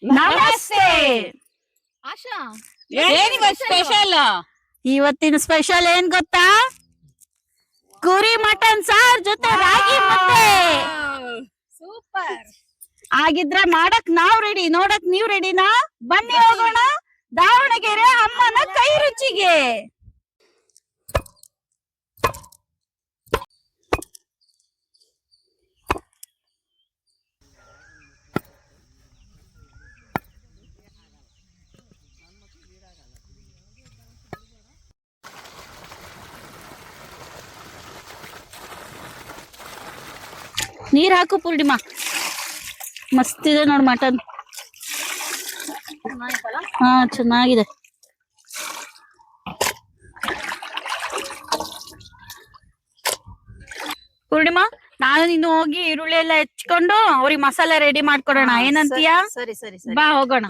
ನಮಸ್ತೆ. ಆಶಾ, ಏನಿವತ್ತು ಸ್ಪೆಷಲ್? ಇವತ್ತಿನ ಸ್ಪೆಷಲ್ ಏನ್ ಗೊತ್ತಾ? ಕುರಿ ಮಟನ್ ಸಾರ್ ಜೊತೆ ರಾಗಿ ಮುದ್ದೆ. ಸೂಪರ್. ಆಗಿದ್ರೆ ಮಾಡಕ್ ನಾವ್ ರೆಡಿ, ನೋಡಕ್ ನೀವ್ ರೆಡಿನಾ? ಬನ್ನಿ ಹೋಗೋಣ ದಾವಣಗೆರೆ ಅಮ್ಮನ ಕೈ ರುಚಿಗೆ. ನೀರ್ ಹಾಕು ಪೂರ್ಣಿಮಾ. ಮಸ್ತ್ ಇದೆ ನೋಡ್ ಮಟನ್. ಹಾ ಚೆನ್ನಾಗಿದೆ. ಪೂರ್ಣಿಮಾ, ನಾನು ನೀನು ಹೋಗಿ ಈರುಳ್ಳಿ ಎಲ್ಲ ಹೆಚ್ಕೊಂಡು ಅವ್ರಿಗೆ ಮಸಾಲೆ ರೆಡಿ ಮಾಡ್ಕೊಡೋಣ. ಏನಂತೀಯ? ಸರಿ ಸರಿ ಸರಿ. ಬಾ ಹೋಗೋಣ.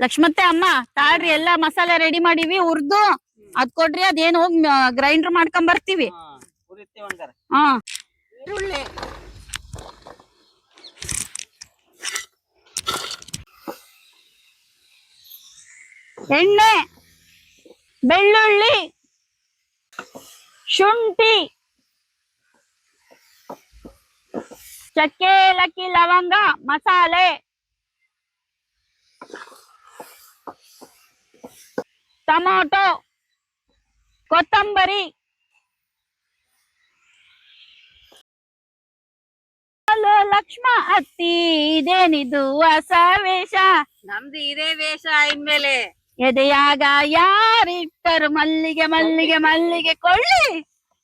ಲಕ್ಷ್ಮತ್ತೆ ಅಮ್ಮ ತಾಳ್ರಿ, ಎಲ್ಲಾ ಮಸಾಲೆ ರೆಡಿ ಮಾಡಿವಿ, ಹುರ್ದು ಅದ್ ಕೊಡ್ರಿ, ಅದೇನ್ ಹೋಗಿ ಗ್ರೈಂಡರ್ ಮಾಡ್ಕೊಂಡ್ ಬರ್ತೀವಿ. ಹಾ ಈರುಳ್ಳಿ, ಎಣ್ಣೆ, ಬೆಳ್ಳುಳ್ಳಿ, ಶುಂಠಿ, ಚಕ್ಕೆ, ಏಲಕ್ಕಿ, ಲವಂಗ, ಮಸಾಲೆ, ಟೊಮೊಟೊ, ಕೊತ್ತಂಬರಿ, ಲಕ್ಷ್ಮ ಅತ್ತಿ, ಇದೇನಿದು ಹೊಸ ವೇಷ, ನಮ್ದು ಇದೇ ವೇಷ ಇನ್ಮೇಲೆ. ಎದೆಯಾಗ ಯಾರಿಟ್ಟರು ಮಲ್ಲಿಗೆ ಮಲ್ಲಿಗೆ ಮಲ್ಲಿಗೆ ಕೊಳ್ಳಿ,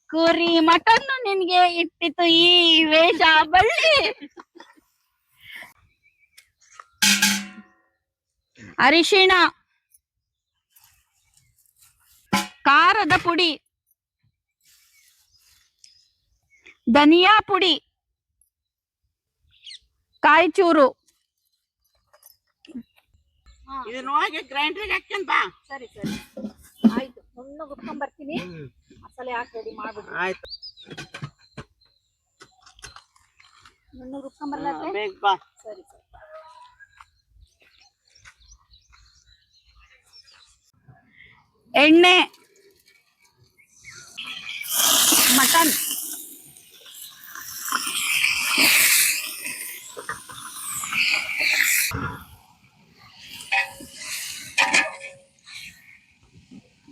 ಕುರಿ ಮಟನ್ನು ನಿನ್ಗೆ ಇಟ್ಟಿತು ಈ ವೇಷ ಬಳ್ಳಿ. ಅರಿಶಿಣ, ಖಾರದ ಪುಡಿ, ಧನಿಯಾ ಪುಡಿ, ಕಾಯಿಚೂರು. ಇದನ್ನ ಹೋಗಿ ಗ್ರೈಂಡರ್ಗೆ ಹಾಕ್ಕೊಂಡ್ ಬಾ. ಸರಿ ಸರಿ ಆಯ್ತು. ನುಣ್ಣಗೆ ಹುರ್ಕೊಂಡ್ ಬರ್ತೀನಿ, ಮಸಾಲೆ ಹಾಕಿ ರೆಡಿ ಮಾಡ್ಬಿಡ್ರಿ. ಆಯ್ತು, ನುಣ್ಣಗೆ ಹುರ್ಕೊಂಡ್ ಬರ್ಲತ್ತೆ. ಬೇಗ ಬಾ. ಸರಿ ಸರಿ. ಎಣ್ಣೆ, ಮಟನ್,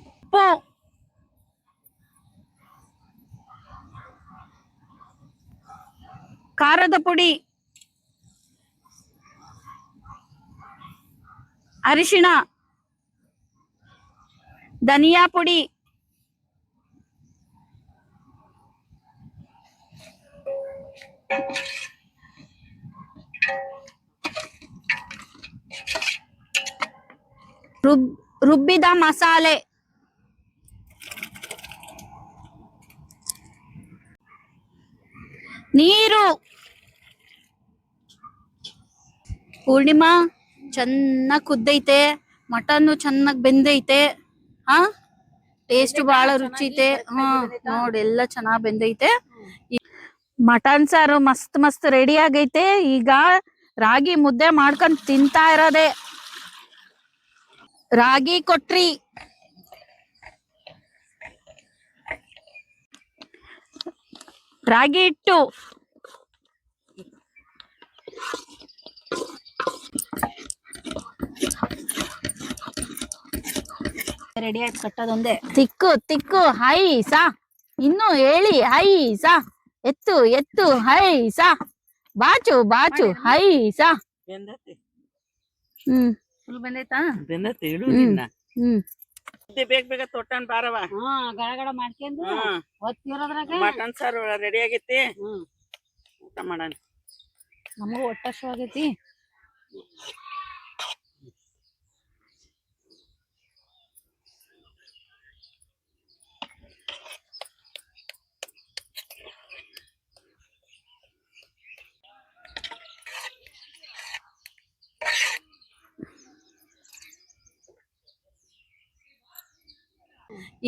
ಉಪ್ಪು, ಖಾರದ ಪುಡಿ, ಅರಿಶಿಣ, ಧನಿಯಾ ಪುಡಿ, ರುಬ್ಬಿದ ಮಸಾಲೆ, ನೀರು. ಪೂರ್ಣಿಮಾ, ಚೆನ್ನಾಗ್ ಕುದ್ದೈತೆ, ಮಟನ್ನು ಚೆನ್ನಾಗ್ ಬೆಂದೈತೆ. ಹಾ, ಟೇಸ್ಟ್ ಬಹಳ ರುಚಿ ಐತೆ. ನೋಡಿ ಎಲ್ಲ ಚೆನ್ನಾಗ್ ಬೆಂದೈತೆ. ಮಟನ್ ಸಾರು ಮಸ್ತ್ ಮಸ್ತ್ ರೆಡಿ ಆಗೈತೆ. ಈಗ ರಾಗಿ ಮುದ್ದೆ ಮಾಡ್ಕೊಂಡ್ ತಿಂತಾ ಇರೋದೆ. ರಾಗಿ ಕೊಟ್ರಿ, ರಾಗಿ ಹಿಟ್ಟು, ರೆಡಿ ಆಯ್ತು, ಕಟ್ಟೋದೊಂದೇ. ತಿಕ್ಕು ತಿಕ್ಕು ಹೈ ಸಾ, ಇನ್ನು ಹೇಳಿ ಹೈ ಸಾ, ಎತ್ತು ಎತ್ತು ಹೈ ಸಾ, ಬಾಚು ಬಾಚು ಹೈ ಸಾ. ಬೆಂದತಿ, ಫುಲ್ ಬಂದೈತಾ? ಬೆಂದತಿ, ಇಡು ನಿನ್ನ. ಹ್ಮ್ ಬೇಗ ಬೇಗ ತೊಟ್ಟನ್ ಬಾರವ. ಗಡಗಡ ಮಾಡ್ಕೊಂಡು ಹೊತ್ತಿರೋದ್ರಾಗ ಮಟನ್ ಸಾರು ರೆಡಿ ಆಗೈತಿ, ಊಟ ಮಾಡೋಣ. ನಮಗೂ ಹೊಟ್ಟೆ ಹಸಿವು ಆಗೈತಿ.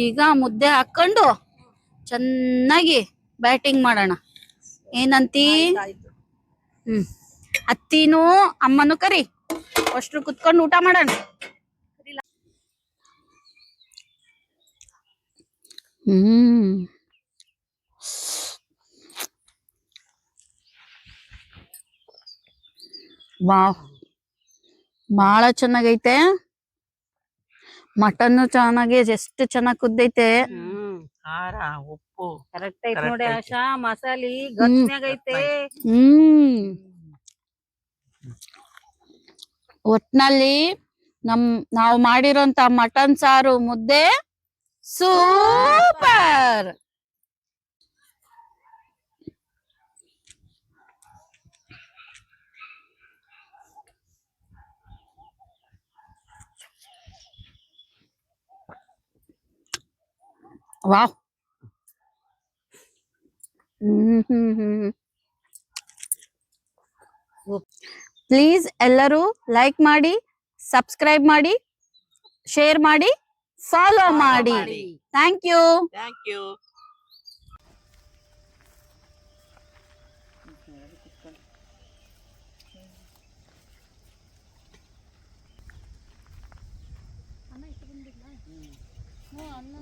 ಈಗ ಮುದ್ದೆ ಹಾಕೊಂಡು ಚೆನ್ನಾಗಿ ಬ್ಯಾಟಿಂಗ್ ಮಾಡೋಣ. ಏನಂತಿ? ಆಯ್ತು. ಅತ್ತಿನೂ ಅಮ್ಮನು ಕರಿ, ಅಷ್ಟ್ರು ಕುತ್ಕೊಂಡು ಊಟ ಮಾಡೋಣ. ವಾವ್, ಬಹಳ ಚೆನ್ನಾಗೈತೆ. ಮಟನ್ ಚೆನ್ನಾಗಿ ಎಷ್ಟು ಚೆನ್ನಾಗಿ ಕುದ್ದೈತೆ. ಖಾರ ಉಪ್ಪು ಕರೆಕ್ಟ್ ಐತ್ ನೋಡಿ Correct ಆಶಾ. ಮಸಾಲಿ ಗಟ್ನ್ಯಾಗ ಐತೆ. ಒಟ್ನಲ್ಲಿ ನಾವು ಮಾಡಿರೋಂತ ಮಟನ್ ಸಾರು ಮುದ್ದೆ ಸೂಪರ್. ವಾವ್. ಪ್ಲೀಸ್ ಎಲ್ಲರೂ ಲೈಕ್ ಮಾಡಿ, ಸಬ್ಸ್ಕ್ರೈಬ್ ಮಾಡಿ, ಶೇರ್ ಮಾಡಿ, ಫಾಲೋ ಮಾಡಿ. Thank you. Thank you. ಅನ್ನ